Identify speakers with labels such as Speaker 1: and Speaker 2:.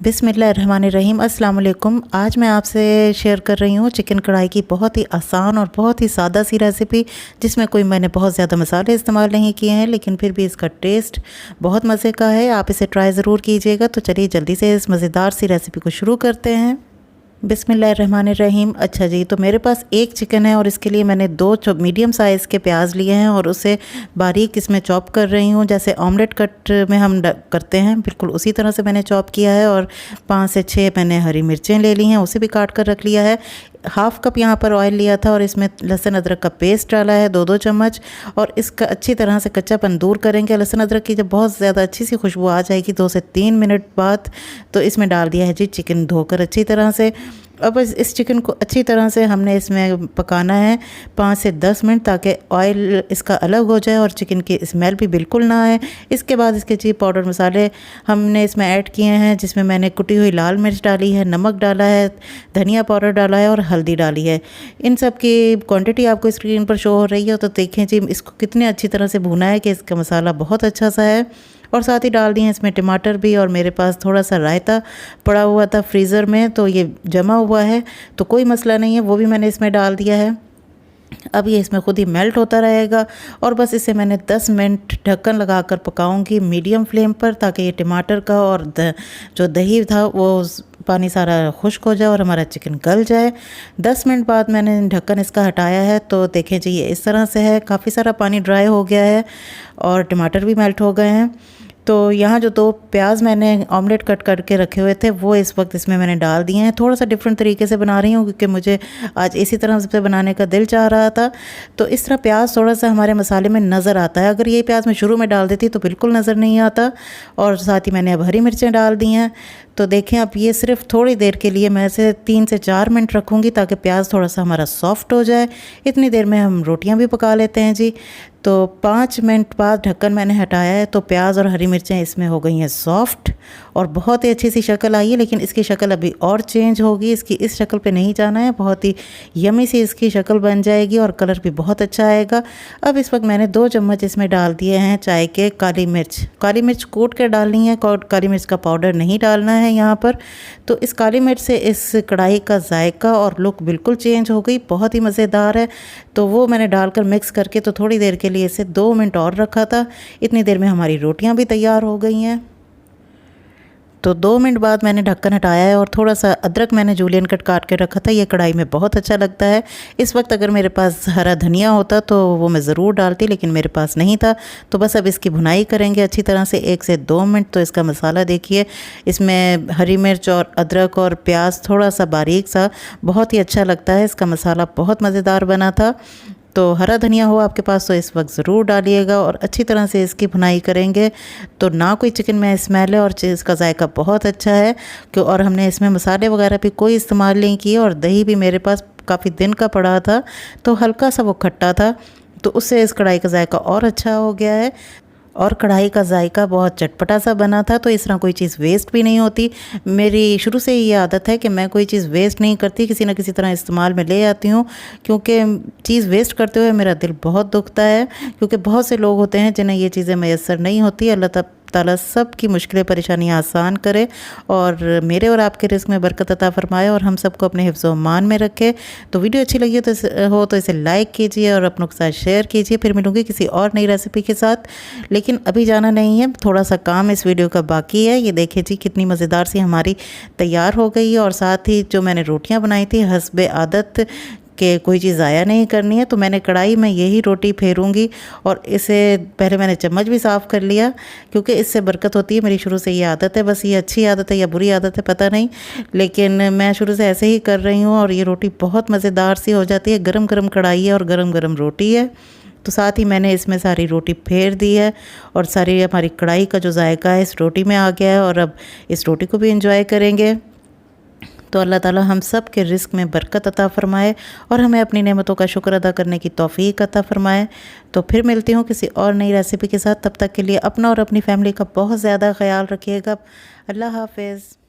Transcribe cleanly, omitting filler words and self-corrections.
Speaker 1: बिस्मिल्लाहिर्रहमानिर्रहीम अस्सलाम वालेकुम। आज मैं आपसे शेयर कर रही हूँ चिकन कढ़ाई की बहुत ही आसान और बहुत ही सादा सी रेसिपी, जिसमें कोई मैंने बहुत ज़्यादा मसाले इस्तेमाल नहीं किए हैं, लेकिन फिर भी इसका टेस्ट बहुत मज़े का है। आप इसे ट्राई ज़रूर कीजिएगा। तो चलिए जल्दी से इस मज़ेदार सी रेसिपी को शुरू करते हैं। बिस्मिल्लाहिर्रहमानिर्रहीम। अच्छा जी, तो मेरे पास एक चिकन है और इसके लिए मैंने दो मीडियम साइज़ के प्याज लिए हैं और उसे बारीक इसमें चॉप कर रही हूँ। जैसे ऑमलेट कट में हम करते हैं, बिल्कुल उसी तरह से मैंने चॉप किया है। और 5 से 6 मैंने हरी मिर्चें ले ली हैं, उसे भी काट कर रख लिया है। हाफ़ कप यहाँ पर ऑयल लिया था और इसमें लहसुन अदरक का पेस्ट डाला है 2-2 चम्मच। और इसका अच्छी तरह से कच्चापन दूर करेंगे। लहसुन अदरक की जब बहुत ज़्यादा अच्छी सी खुशबू आ जाएगी 2 से 3 मिनट बाद, तो इसमें डाल दिया है जी चिकन धोकर अच्छी तरह से। अब इस चिकन को अच्छी तरह से हमने इसमें पकाना है 5 से 10 मिनट, ताकि ऑयल इसका अलग हो जाए और चिकन की स्मेल भी बिल्कुल ना आए। इसके बाद इसके जी पाउडर मसाले हमने इसमें ऐड किए हैं, जिसमें मैंने कुटी हुई लाल मिर्च डाली है, नमक डाला है, धनिया पाउडर डाला है और हल्दी डाली है। इन सब की क्वांटिटी आपको स्क्रीन पर शो हो रही है, तो देखें जी इसको कितनी अच्छी तरह से भुना है कि इसका मसाला बहुत अच्छा सा है। और साथ ही डाल दिए इसमें टमाटर भी, और मेरे पास थोड़ा सा रायता पड़ा हुआ था फ्रीज़र में, तो ये जमा हुआ है तो कोई मसला नहीं है, वो भी मैंने इसमें डाल दिया है। अब ये इसमें खुद ही मेल्ट होता रहेगा और बस इसे मैंने 10 मिनट ढक्कन लगाकर पकाऊंगी मीडियम फ्लेम पर, ताकि ये टमाटर का और जो दही था वो पानी सारा खुश्क हो जाए और हमारा चिकन गल जाए। 10 मिनट बाद मैंने ढक्कन इसका हटाया है, तो देखें जी ये इस तरह से है, काफ़ी सारा पानी ड्राई हो गया है और टमाटर भी मेल्ट हो गए हैं। तो यहाँ जो 2 प्याज मैंने ऑमलेट कट करके रखे हुए थे, वो इस वक्त इसमें मैंने डाल दिए हैं। थोड़ा सा डिफरेंट तरीके से बना रही हूँ, क्योंकि मुझे आज इसी तरह से बनाने का दिल चाह रहा था। तो इस तरह प्याज थोड़ा सा हमारे मसाले में नज़र आता है। अगर ये प्याज मैं शुरू में डाल देती तो बिल्कुल नज़र नहीं आता। और साथ ही मैंने अब हरी मिर्चें डाल दी हैं। तो देखें अब ये सिर्फ थोड़ी देर के लिए, मैं इसे 3 से 4 मिनट रखूँगी, ताकि प्याज थोड़ा सा हमारा सॉफ्ट हो जाए। इतनी देर में हम रोटियाँ भी पका लेते हैं जी। तो 5 मिनट बाद ढक्कन मैंने हटाया है, तो प्याज और हरी मिर्चें इसमें हो गई हैं सॉफ्ट और बहुत ही अच्छी सी शक्ल आई है। लेकिन इसकी शक्ल अभी और चेंज होगी, इसकी इस शक्ल पे नहीं जाना है। बहुत ही यमी सी इसकी शक्ल बन जाएगी और कलर भी बहुत अच्छा आएगा। अब इस वक्त मैंने 2 चम्मच इसमें डाल दिए हैं चाय के काली मिर्च। काली मिर्च कूट कर डालनी है, काली मिर्च का पाउडर नहीं डालना है यहाँ पर। तो इस काली मिर्च से इस कढ़ाई का जायका और लुक बिल्कुल चेंज हो गई, बहुत ही मज़ेदार है। तो वो मैंने डालकर मिक्स करके तो थोड़ी देर के लिए इसे 2 मिनट और रखा था। इतनी देर में हमारी रोटियां भी तैयार हो गई हैं। तो 2 मिनट बाद मैंने ढक्कन हटाया है और थोड़ा सा अदरक मैंने जूलियन कट काट के रखा था, ये कढ़ाई में बहुत अच्छा लगता है। इस वक्त अगर मेरे पास हरा धनिया होता तो वो मैं ज़रूर डालती, लेकिन मेरे पास नहीं था। तो बस अब इसकी भुनाई करेंगे अच्छी तरह से 1 से 2 मिनट। तो इसका मसाला देखिए, इसमें हरी मिर्च और अदरक और प्याज थोड़ा सा बारीक सा, बहुत ही अच्छा लगता है। इसका मसाला बहुत मज़ेदार बना था। तो हरा धनिया हो आपके पास तो इस वक्त ज़रूर डालिएगा और अच्छी तरह से इसकी भुनाई करेंगे। तो ना कोई चिकन में स्मेल है और इसका जायका बहुत अच्छा है। क्यों, और हमने इसमें मसाले वगैरह भी कोई इस्तेमाल नहीं किए। और दही भी मेरे पास काफ़ी दिन का पड़ा था, तो हल्का सा वो खट्टा था, तो उससे इस कढ़ाई का जायका और अच्छा हो गया है। और कढ़ाई का जायका बहुत चटपटा सा बना था। तो इस तरह कोई चीज़ वेस्ट भी नहीं होती। मेरी शुरू से ही ये आदत है कि मैं कोई चीज़ वेस्ट नहीं करती, किसी न किसी तरह इस्तेमाल में ले आती हूँ, क्योंकि चीज़ वेस्ट करते हुए मेरा दिल बहुत दुखता है। क्योंकि बहुत से लोग होते हैं जिन्हें ये चीज़ें मैसर नहीं होती। अल्लाह ताला सब की मुश्किलें परेशानियाँ आसान करे और मेरे और आपके रिस्क में बरकत अता फरमाए और हम सबको अपने हिफ्ज़ व मान में रखे। तो वीडियो अच्छी लगी तो इसे लाइक कीजिए और अपनों के साथ शेयर कीजिए। फिर मिलूँगी किसी और नई रेसिपी के साथ, लेकिन अभी जाना नहीं है, थोड़ा सा काम इस वीडियो का बाकी है। ये देखिए जी कितनी मज़ेदार सी हमारी तैयार हो गई है। और साथ ही जो मैंने रोटियाँ बनाई थी हस्बे आदत कि कोई चीज़ ज़ाया नहीं करनी है, तो मैंने कढ़ाई में यही रोटी फेरूंगी। और इसे पहले मैंने चम्मच भी साफ़ कर लिया, क्योंकि इससे बरकत होती है। मेरी शुरू से ये आदत है, बस ये अच्छी आदत है या बुरी आदत है पता नहीं, लेकिन मैं शुरू से ऐसे ही कर रही हूँ। और ये रोटी बहुत मज़ेदार सी हो जाती है। गरम गरम कढ़ाई है और गरम गरम रोटी है। तो साथ ही मैंने इसमें सारी रोटी फेर दी है और सारी हमारी कढ़ाई का जो जायका है इस रोटी में आ गया है। और अब इस रोटी को भी इंजॉय करेंगे। तो अल्लाह ताला हम सब के रिस्क में बरकत अता फ़रमाए और हमें अपनी नेमतों का शुक्र अदा करने की तौफ़ीक अता फ़रमाए। तो फिर मिलती हूँ किसी और नई रेसिपी के साथ। तब तक के लिए अपना और अपनी फैमिली का बहुत ज़्यादा ख्याल रखिएगा। अल्लाह हाफ़िज़।